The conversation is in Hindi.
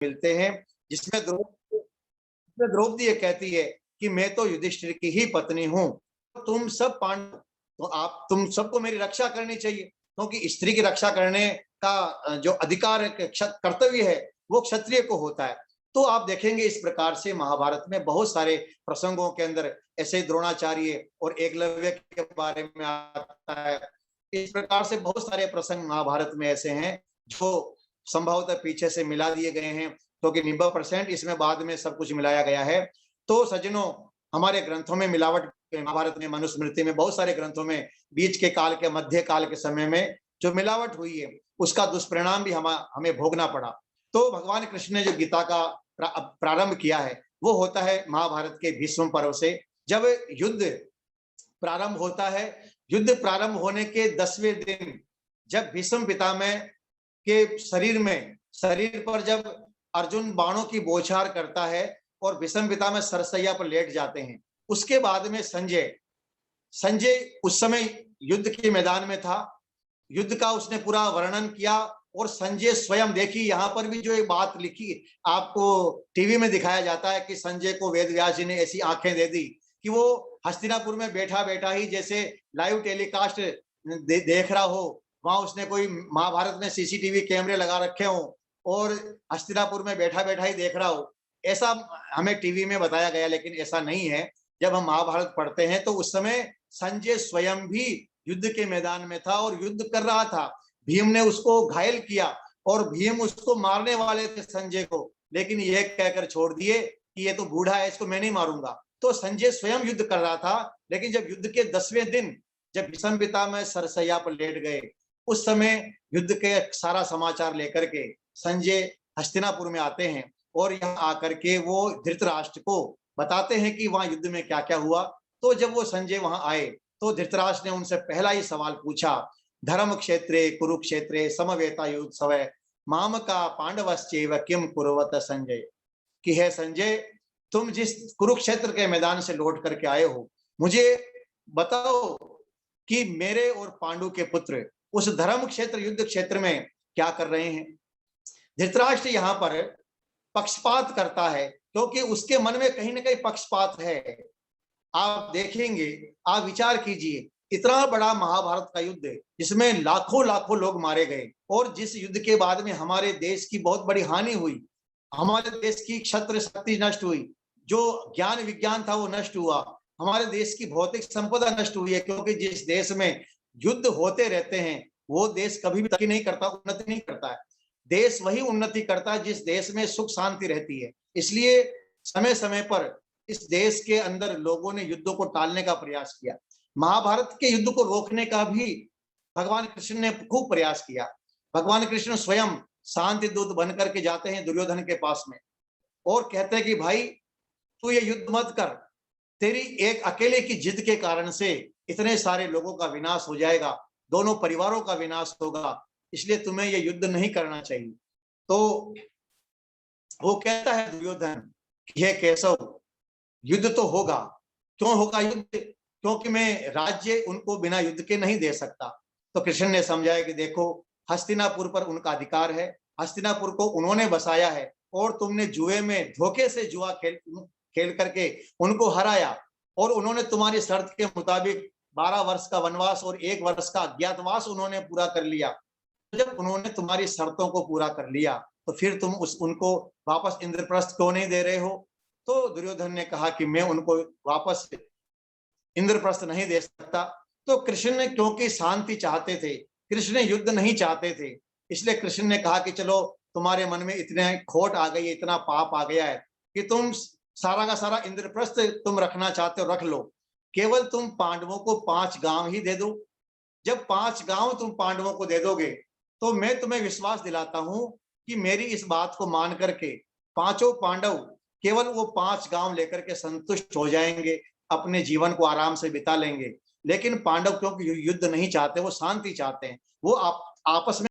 मिलते हैं, जिसमें द्रौपदी ये कहती है कि मैं तो युधिष्ठिर की ही पत्नी हूँ, तुम सब पांडव, तो तुम सबको मेरी रक्षा करनी चाहिए, क्योंकि स्त्री की रक्षा करने का जो अधिकार है, कर्तव्य है, वो क्षत्रिय को होता है। तो आप देखेंगे इस प्रकार से महाभारत में बहुत सारे प्रसंगों के अंदर ऐसे द्रोणाचार्य और एकलव्य के बारे में आता है। इस प्रकार से बहुत सारे प्रसंग महाभारत में ऐसे हैं जो संभवतः पीछे से मिला दिए गए हैं, क्योंकि 90% इसमें बाद में सब कुछ मिलाया गया है। तो सज्जनों, हमारे ग्रंथों में मिलावट, महाभारत में, मनुस्मृति में, बहुत सारे ग्रंथों में बीच के काल के, मध्य काल के समय में जो मिलावट हुई है, उसका दुष्परिणाम भी हमें भोगना पड़ा। तो भगवान कृष्ण ने जो गीता का प्रारंभ किया है, वो होता है महाभारत के भीष्म पर्व से, जब युद्ध प्रारंभ होता है। युद्ध प्रारंभ होने के 10वें दिन, जब भीष्म पितामह के शरीर पर जब अर्जुन बाणों की बौछार करता है और भीष्म पितामह सरसैया पर लेट जाते हैं, उसके बाद में संजय उस समय युद्ध के मैदान में था, युद्ध का उसने पूरा वर्णन किया। और संजय स्वयं, देखिए यहाँ पर भी जो एक बात लिखी, आपको टीवी में दिखाया जाता है कि संजय को वेद व्यास जी ने ऐसी आंखें दे दी कि वो हस्तिनापुर में बैठा बैठा ही जैसे लाइव टेलीकास्ट देख रहा हो, वहां उसने कोई महाभारत में सीसीटीवी कैमरे लगा रखे हो और हस्तिनापुर में बैठा बैठा ही देख रहा हो, ऐसा हमें टीवी में बताया गया। लेकिन ऐसा नहीं है। जब हम महाभारत पढ़ते हैं तो उस समय संजय स्वयं भी युद्ध के मैदान में था और युद्ध कर रहा था। भीम ने उसको घायल किया और भीम उसको मारने वाले थे संजय को, लेकिन यह कहकर छोड़ दिए कि ये तो बूढ़ा है, इसको मैं नहीं मारूंगा। तो संजय स्वयं युद्ध कर रहा था। लेकिन जब युद्ध के 10वें दिन, जब भीष्म पितामह सरसैया पर लेट गए, उस समय युद्ध के सारा समाचार लेकर के संजय हस्तिनापुर में आते हैं और यहाँ आकर के वो धृतराष्ट्र को बताते हैं कि वहां युद्ध में क्या क्या हुआ। तो जब वो संजय वहां आए तो धृतराष्ट्र ने उनसे पहला ही सवाल पूछा, धर्म क्षेत्रे कुरुक्षेत्रे समवेतायुत्सव माम का पांडवश्चैव किम कुर्वत संजय, कि है संजय, तुम जिस कुरुक्षेत्र के मैदान से लौट करके आए हो, मुझे बताओ कि मेरे और पांडु के पुत्र उस धर्म क्षेत्र, युद्ध क्षेत्र में क्या कर रहे हैं। धृतराष्ट्र यहाँ पर पक्षपात करता है, क्योंकि उसके मन में कहीं ना कहीं पक्षपात है। आप देखेंगे, आप विचार कीजिए, इतना बड़ा महाभारत का युद्ध जिसमें लाखों लाखों लोग मारे गए, और जिस युद्ध के बाद में हमारे देश की बहुत बड़ी हानि हुई, हमारे देश की क्षत्र शक्ति नष्ट हुई, जो ज्ञान विज्ञान था वो नष्ट हुआ, हमारे देश की भौतिक संपदा नष्ट हुई है। क्योंकि जिस देश में युद्ध होते रहते हैं वो देश कभी भी तरक्की नहीं करता, उन्नति नहीं करता है। देश वही उन्नति करता है जिस देश में सुख शांति रहती है। इसलिए समय समय पर इस देश के अंदर लोगों ने युद्धों को टालने का प्रयास किया। महाभारत के युद्ध को रोकने का भी भगवान कृष्ण ने खूब प्रयास किया। भगवान कृष्ण स्वयं शांति दूत बन करके जाते हैं दुर्योधन के पास में और कहते हैं कि भाई तू ये युद्ध मत कर, तेरी एक अकेले की जिद के कारण से इतने सारे लोगों का विनाश हो जाएगा, दोनों परिवारों का विनाश होगा, इसलिए तुम्हें ये युद्ध नहीं करना चाहिए। तो वो कहता है दुर्योधन, हे केशव, युद्ध तो होगा। क्यों होगा युद्ध? क्योंकि मैं राज्य उनको बिना युद्ध के नहीं दे सकता। तो कृष्ण ने समझाया कि देखो, हस्तिनापुर पर उनका अधिकार है, हस्तिनापुर को उन्होंने बसाया है और तुमने जुए में धोखे से जुआ खेल करके उनको हराया, और उन्होंने तुम्हारी शर्त के मुताबिक 12 वर्ष का वनवास और 1 वर्ष का अज्ञातवास उन्होंने पूरा कर लिया। तो जब उन्होंने तुम्हारी शर्तों को पूरा कर लिया तो फिर तुम उनको वापस इंद्रप्रस्थ क्यों नहीं दे रहे हो? तो दुर्योधन ने कहा कि मैं उनको वापस इंद्रप्रस्थ नहीं दे सकता। तो कृष्ण ने, क्योंकि शांति चाहते थे, कृष्ण युद्ध नहीं चाहते थे, इसलिए कृष्ण ने कहा कि चलो, तुम्हारे मन में इतने खोट आ गई, इतना पाप आ गया है कि तुम सारा का सारा इंद्रप्रस्थ तुम रखना चाहते हो, रख लो, केवल तुम पांडवों को 5 गांव ही दे दो। जब 5 गांव तुम पांडवों को दे दोगे तो मैं तुम्हें विश्वास दिलाता हूं कि मेरी इस बात को मान करके पांचों पांडव केवल वो 5 गांव लेकर के संतुष्ट हो जाएंगे, अपने जीवन को आराम से बिता लेंगे। लेकिन पांडव क्योंकि युद्ध नहीं चाहते, वो शांति चाहते हैं, वो आपस में